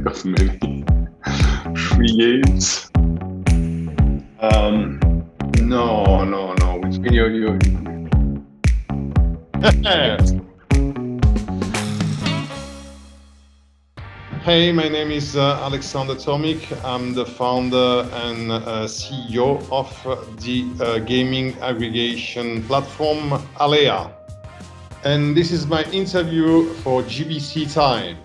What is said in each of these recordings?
Of many free games. No. Which mean you. Hey, my name is Alexandre Tomic. I'm the founder and CEO of the gaming aggregation platform Alea. And this is my interview for GBC-Time.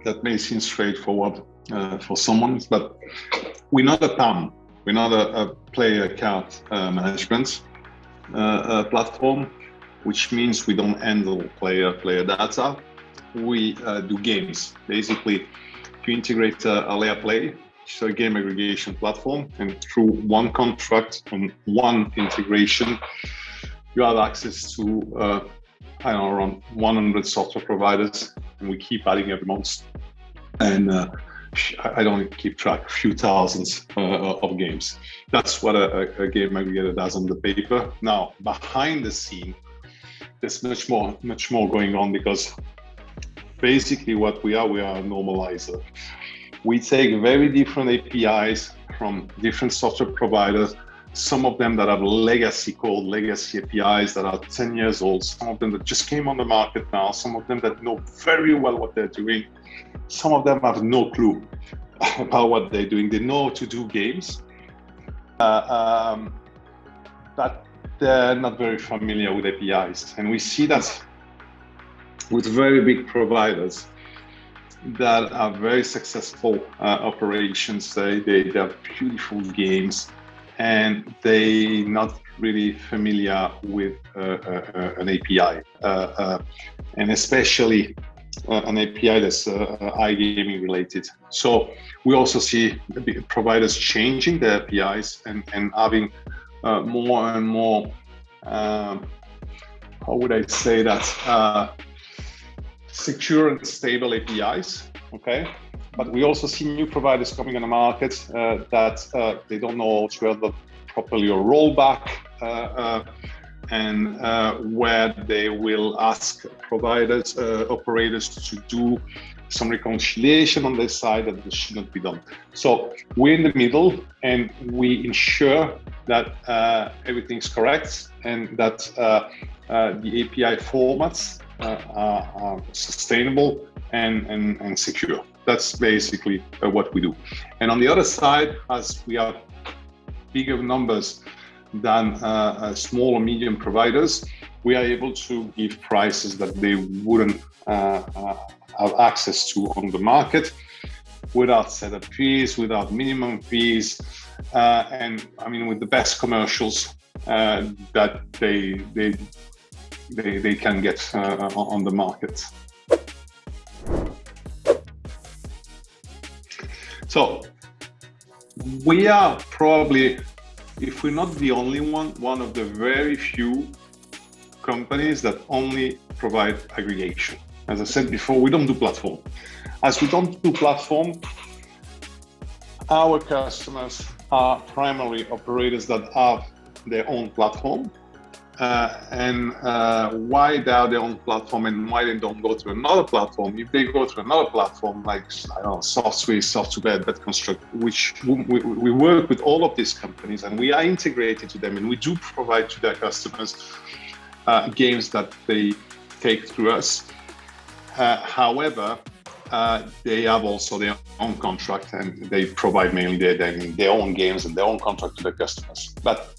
That may seem straightforward for someone, but we're not a PAM. We're not a player account management platform, which means we don't handle player data. We do games. Basically, you integrate Alea Play, which is a game aggregation platform, and through one contract and one integration, you have access to around 100 software providers, and we keep adding every month. And I don't keep track, a few thousands of games. That's what a game aggregator does on the paper. Now, behind the scene, there's much more going on, because basically what we are a normalizer. We take very different APIs from different software providers, some of them that have legacy APIs that are 10 years old, some of them that just came on the market now, some of them that know very well what they're doing. Some of them have no clue about what they're doing. They know how to do games, but they're not very familiar with APIs. And we see that with very big providers that are very successful operations. They have beautiful games, and they're not really familiar with an API, and especially an API that's iGaming related. So we also see providers changing their APIs and having more and more, how would I say that, secure and stable APIs, okay? But we also see new providers coming on the market that they don't know how to handle properly a rollback, and where they will ask providers, operators to do some reconciliation on their side that should not be done. So we're in the middle, and we ensure that everything's correct, and that the API formats are sustainable and secure. That's basically what we do. And on the other side, as we have bigger numbers than small or medium providers, we are able to give prices that they wouldn't have access to on the market, without setup fees, without minimum fees, and I mean with the best commercials that they can get on the market. So we are probably, if we're not the only one of the very few companies that only provide aggregation. As I said before, we don't do platform. As we don't do platform, our customers are primarily operators that have their own platform. And why they are their own platform and why they don't go to another platform. If they go to another platform like, I don't know, Software, BetConstruct, which we work with all of these companies, and we are integrated to them, and we do provide to their customers games that they take through us. However, they have also their own contract, and they provide mainly their own games and their own contract to their customers. But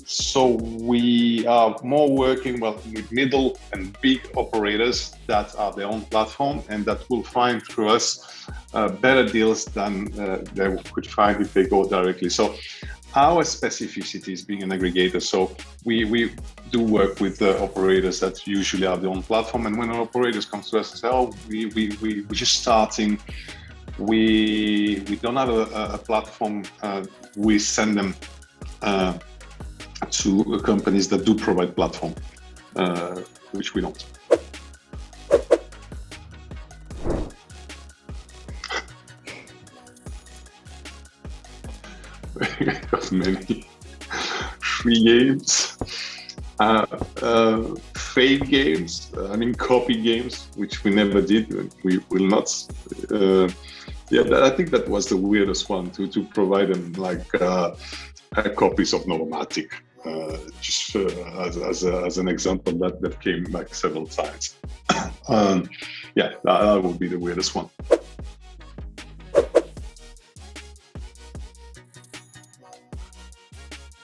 so we are more working with middle and big operators that are their own platform, and that will find through us better deals than they could find if they go directly. So our specificity is being an aggregator. So we do work with the operators that usually have their own platform, and when our operators come to us and say, "Oh, we're just starting, we don't have a platform," we send them to companies that do provide platform, which we don't. Of many free games. fake games, copy games, which we never did. We will not. I think that was the weirdest one to provide them copies of Novomatic. Just as an example that came back several times. That would be the weirdest one.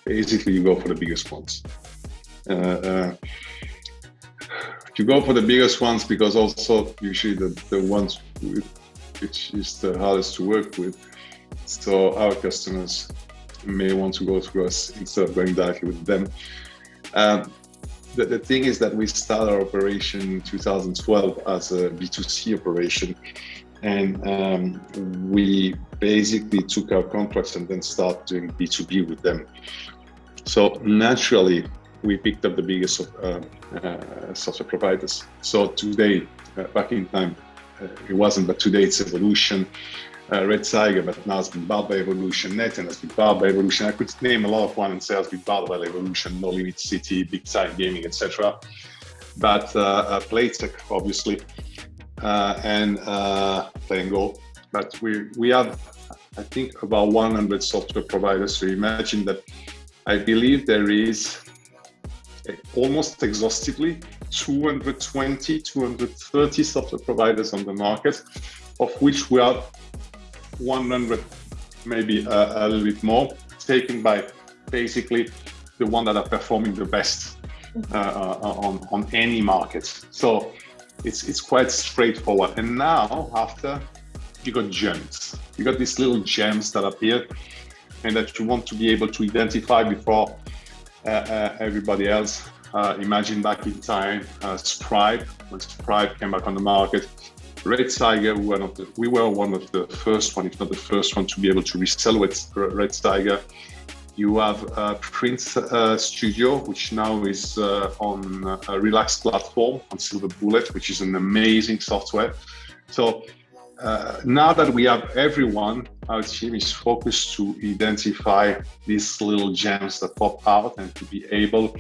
Basically, you go for the biggest ones. You go for the biggest ones because also usually the ones which is the hardest to work with. So our customers may want to go through us instead of going directly with them. The thing is that we started our operation in 2012 as a B2C operation, and we basically took our contracts and then started doing B2B with them. So naturally, we picked up the biggest software providers. So today, back in time, it wasn't, but today it's Evolution, Red Tiger, but now it's been bought by Evolution, NetEnt has been bought by Evolution. I could name a lot of one and say has been bought by Evolution, No Limit City, iGaming, etc. But Playtech, obviously, and Play and Go. But we have, I think, about 100 software providers. So imagine that I believe there is almost exhaustively 220, 230 software providers on the market, of which we are 100, maybe a little bit more, taken by basically the one that are performing the best on any market. So it's quite straightforward. And now, after, you got gems. You got these little gems that appear and that you want to be able to identify before everybody else. Imagine back in time, Stripe, when Stripe came back on the market. Red Tiger, we were one of the first one, if not the first one, to be able to resell with Red Tiger. You have Prince Studio, which now is on a Relax platform on Silver Bullet, which is an amazing software. So now that we have everyone, our team is focused to identify these little gems that pop out and to be able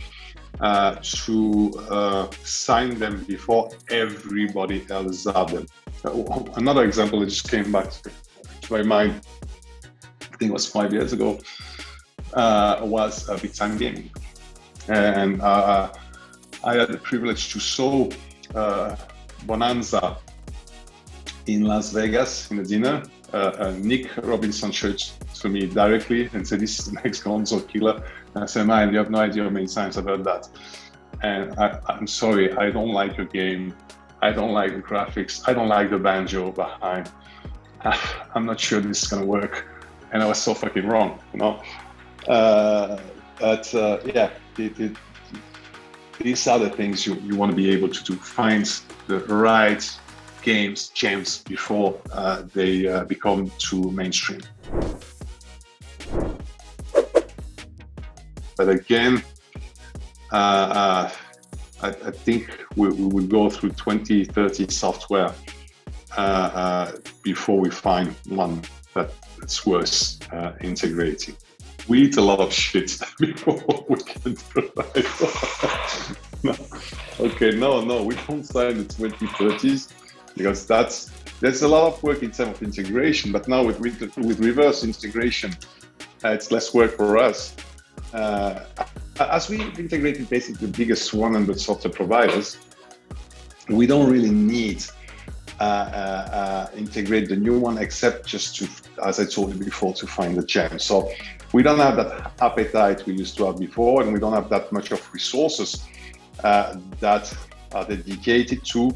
to sign them before everybody else has them. Another example that just came back to my mind, I think it was 5 years ago, was Big-Time Gaming. And I had the privilege to show Bonanza in Las Vegas in a dinner. Nick Robinson showed to me directly and said, "This is the next Gonzo killer." And I said, "Man, you have no idea how many times I've heard that. And I'm sorry, I don't like your game. I don't like the graphics. I don't like the banjo behind. I'm not sure this is gonna work." And I was so fucking wrong, you know. These are the things you want to be able to do. Find the right gems before they become too mainstream. But again, I think we will go through 20, 30 software before we find one that's worth integrating. We eat a lot of shit before we can provide. No, we don't sign the 2030s because there's a lot of work in terms of integration. But now with reverse integration, it's less work for us. As we've integrated basically the biggest 100 software providers, we don't really need integrate the new one, except just to, as I told you before, to find the gem. So we don't have that appetite we used to have before, and we don't have that much of resources that are dedicated to.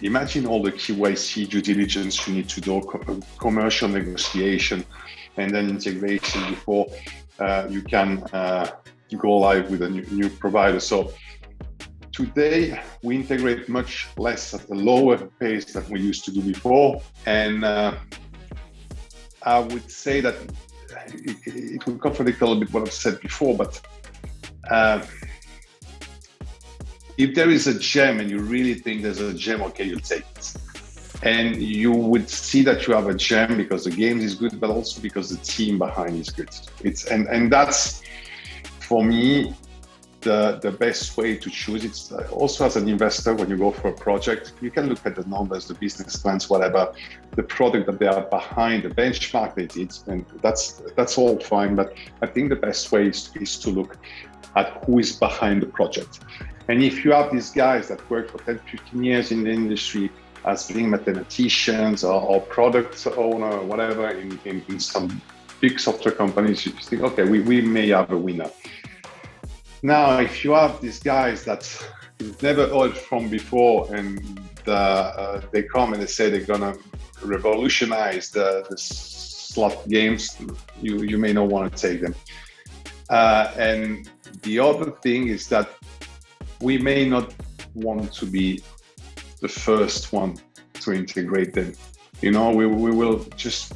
Imagine all the KYC due diligence you need to do, commercial negotiation, and then integration before you can go live with a new provider. So today, we integrate much less at a lower pace than we used to do before. And I would say that it will contradict a little bit what I've said before, but if there is a gem and you really think there's a gem, okay, you'll take it. And you would see that you have a gem because the game is good, but also because the team behind is good. And that's, for me, the best way to choose. It's also as an investor, when you go for a project, you can look at the numbers, the business plans, whatever, the product that they are behind, the benchmark they did, and that's all fine. But I think the best way is to look at who is behind the project. And if you have these guys that work for 10, 15 years in the industry as being mathematicians or product owner, whatever, in some big software companies, you think, okay, we may have a winner. Now, if you have these guys that you've never heard from before, and they come and they say they're gonna revolutionize the slot games, you may not want to take them. And the other thing is that we may not want to be the first one to integrate them. We will just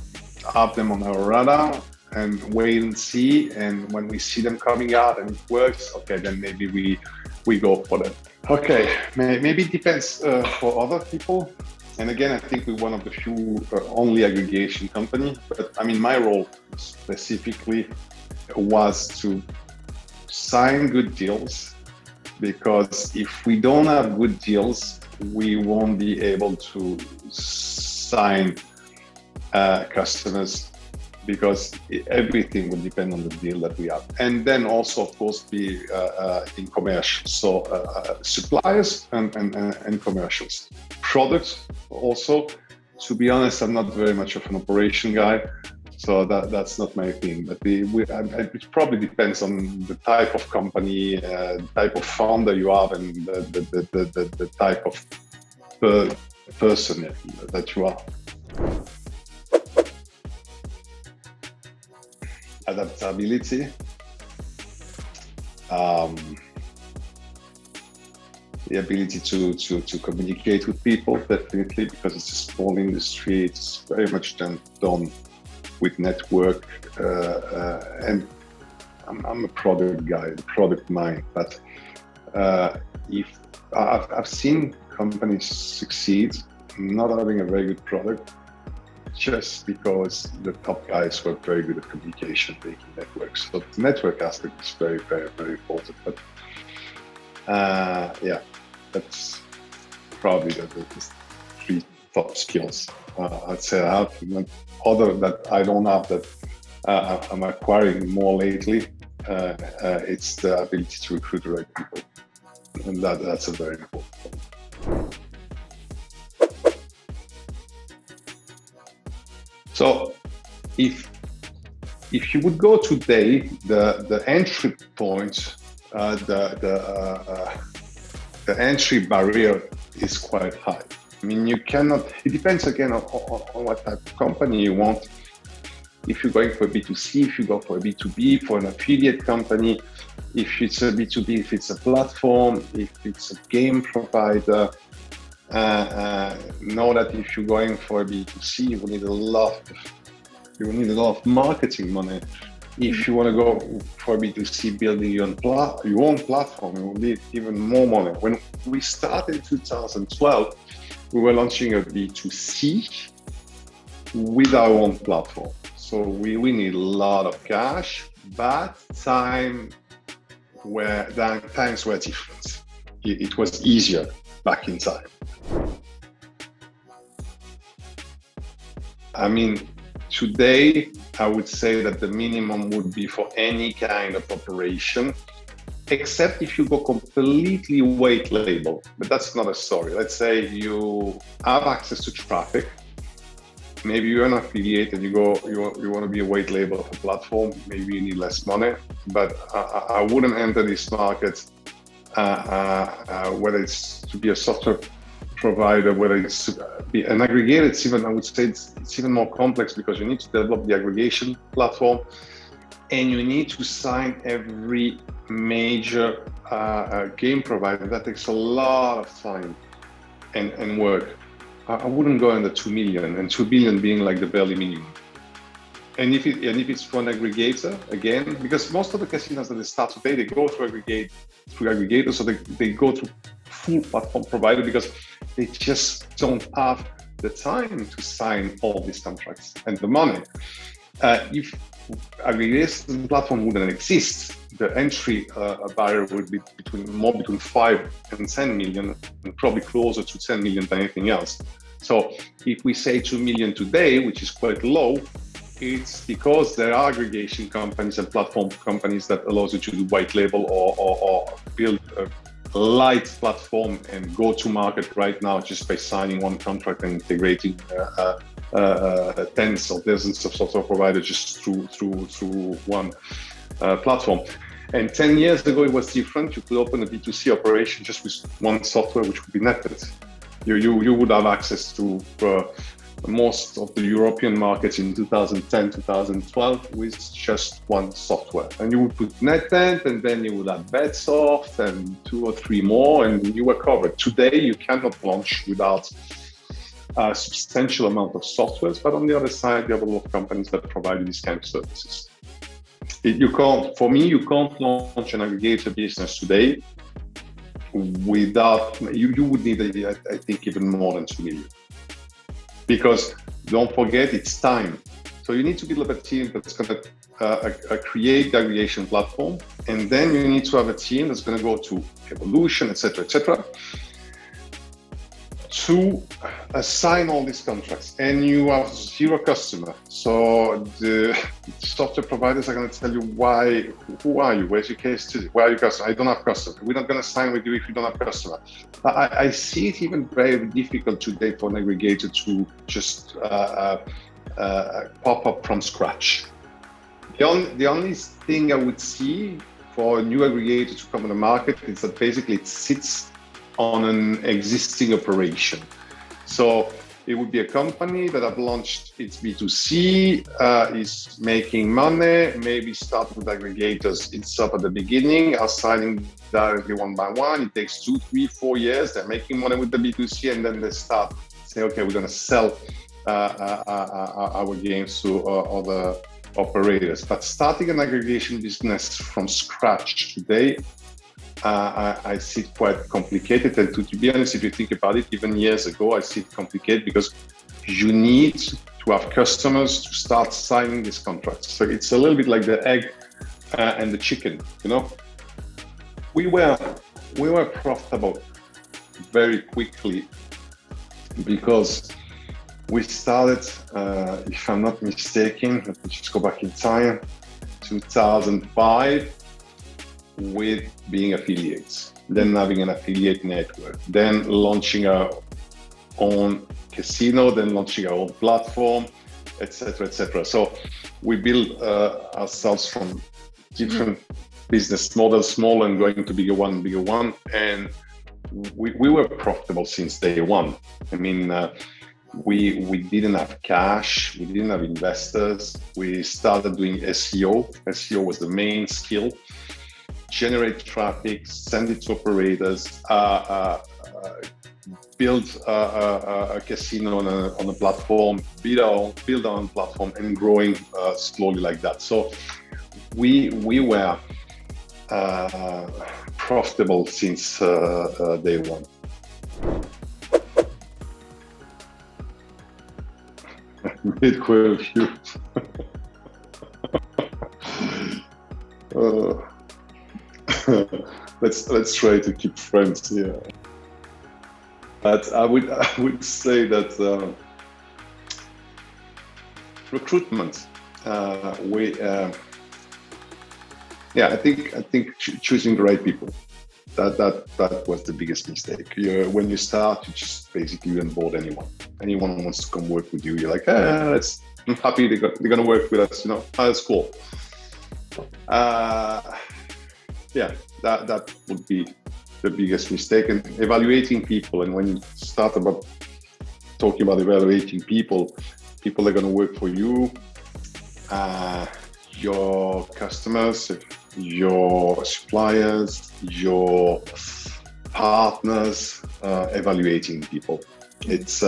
have them on our radar and wait and see. And when we see them coming out and it works, okay, then maybe we go for that. Okay, maybe it depends for other people. And again, I think we're one of the few only aggregation company. But I mean, my role specifically was to sign good deals, because if we don't have good deals, we won't be able to sign customers, because everything will depend on the deal that we have. And then also, of course, be in commercial. So suppliers and commercials. Products also, to be honest, I'm not very much of an operation guy. So that's not my thing, but it probably depends on the type of company, type of founder you have, and the type of person that you are. Adaptability. The ability to communicate with people, definitely, because it's a small industry. It's very much done with network, and I'm a product guy, product mind. But if I've seen companies succeed not having a very good product, just because the top guys were very good at communication, making networks. So the network aspect is very, very, very important. But yeah, that's probably the three top skills I'd say I have. Other that I don't have, that I'm acquiring more lately, it's the ability to recruit the right people, and that's a very important point. So if you would go today, the entry point, the entry barrier is quite high. I mean, you cannot, it depends again on what type of company you want. If you're going for a B2C, if you go for a B2B, for an affiliate company, if it's a B2B, if it's a platform, if it's a game provider, know that if you're going for a B2C, you will need a lot of marketing money. If you want to go for a B2C, building your own platform, you will need even more money. When we started in 2012, we were launching a B2C with our own platform. So we need a lot of cash, but times were different. It was easier back in time. I mean, today, I would say that the minimum would be for any kind of operation, except if you go completely white label, but that's not a story. Let's say you have access to traffic. Maybe you're an affiliate and you want to be a white label of a platform. Maybe you need less money, but I wouldn't enter this market, whether it's to be a software provider, whether it's to be an aggregator. It's even, I would say, it's even more complex, because you need to develop the aggregation platform, and you need to sign every major game provider. That takes a lot of time and work. I wouldn't go under 2 million, and 2 billion being like the barely minimum. And if it's for an aggregator, again, because most of the casinos that they start today, they go through aggregators, so they go through full platform provider, because they just don't have the time to sign all these contracts and the money. If aggregation platform wouldn't exist. The entry barrier would be between 5 and 10 million, and probably closer to 10 million than anything else. So if we say 2 million today, which is quite low, it's because there are aggregation companies and platform companies that allows you to do white label or build a light platform and go to market right now just by signing one contract and integrating tens or dozens of software providers just through one platform. And 10 years ago, it was different. You could open a B2C operation just with one software, which would be netted. You would have access to most of the European markets in 2010, 2012 with just one software. And you would put NetEnt, and then you would have Bedsoft and 2 or 3 more, and you were covered. Today, you cannot launch without a substantial amount of softwares, but on the other side, you have a lot of companies that provide you these kind of services. You can't launch an aggregator business today without, you would need, I think, even more than 2 million. Because don't forget, it's time. So you need to build up a team that's going to create the aggregation platform, and then you need to have a team that's going to go to evolution, etc., to assign all these contracts. And you have 0 customer. So the software providers are going to tell you who are you? Where's your case study? Where are your customer? I don't have customer. We're not going to sign with you if you don't have customer. I see it even very difficult today for an aggregator to just pop up from scratch. The only thing I would see for a new aggregator to come on the market is that basically it sits on an existing operation. So it would be a company that have launched its B2C, is making money, maybe start with aggregators. It's up at the beginning, are signing directly one by one. It takes 2, 3, 4 years. They're making money with the B2C, and then they start say, okay, we're going to sell our games to other operators. But starting an aggregation business from scratch today, I see it quite complicated. And to be honest, if you think about it, even years ago, I see it complicated because you need to have customers to start signing these contracts. So it's a little bit like the egg and the chicken, you know. We were profitable very quickly because we started, if I'm not mistaken, let me just go back in time, 2005, with being affiliates, then having an affiliate network, then launching our own casino, then launching our own platform, etc., etc. So we build ourselves from different business models, small and going to bigger one, and we were profitable since day one. I mean, we didn't have cash, we didn't have investors. We started doing SEO. SEO was the main skill. Generate traffic, send it to operators, build a casino on a platform, build our own platform, and growing slowly like that. So we were profitable since day one. Made quite a few. Let's try to keep friends here. But I would say that recruitment. I think choosing the right people. That was the biggest mistake. When you start, you just basically onboard anyone. Anyone who wants to come work with you, you're like, I'm happy they're gonna work with us. You know, that's cool. That would be the biggest mistake. And evaluating people, and when you start about talking about evaluating people are going to work for you, your customers, your suppliers, your partners, evaluating people. It's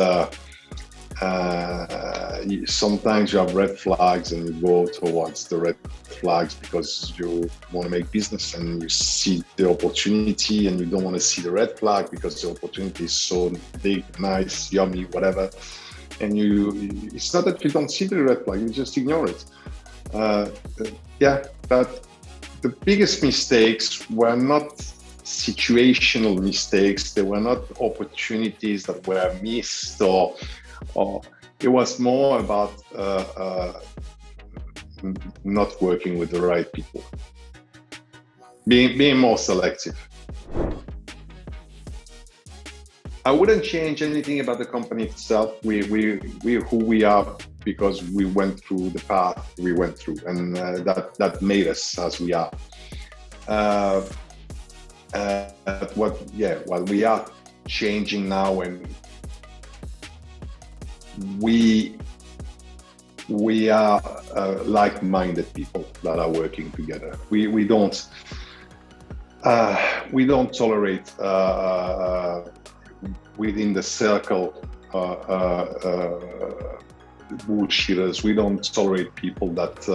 sometimes you have red flags and you go towards the red flags because you want to make business and you see the opportunity, and you don't want to see the red flag because the opportunity is so big, nice, yummy, whatever. And it's not that you don't see the red flag, you just ignore it. Yeah, but the biggest mistakes were not situational mistakes. They were not opportunities that were missed, or it was more about not working with the right people, being more selective. I wouldn't change anything about the company itself. We who we are because we went through the path we went through, and that made us as we are. What we are changing now, and we are like-minded people that are working together. We don't tolerate within the circle bullshitters. We don't tolerate people that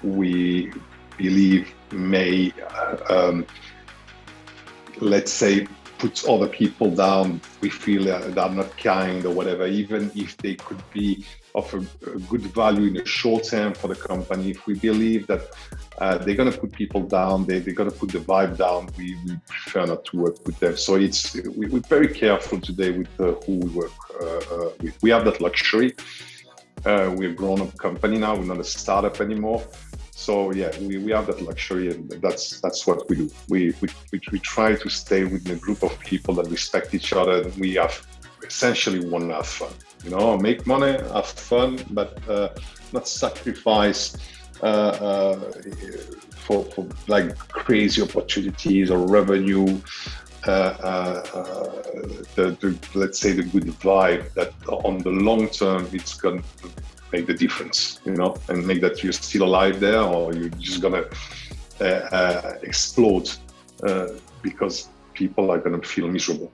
we believe may, let's say, put other people down. We feel that they're not kind or whatever, even if they could be of a good value in the short term for the company. If we believe that they're going to put people down, they're going to put the vibe down, we prefer not to work with them. So we're very careful today with who we work with. We have that luxury. We're a grown-up company now. We're not a startup anymore. So yeah, we have that luxury, and that's what we do. We try to stay with a group of people that respect each other. And we have essentially want to have fun, make money, have fun, but not sacrifice for like crazy opportunities or revenue. Let's say the good vibe that on the long term it's going to make the difference, and make that you're still alive there, or you're just gonna explode because people are gonna feel miserable,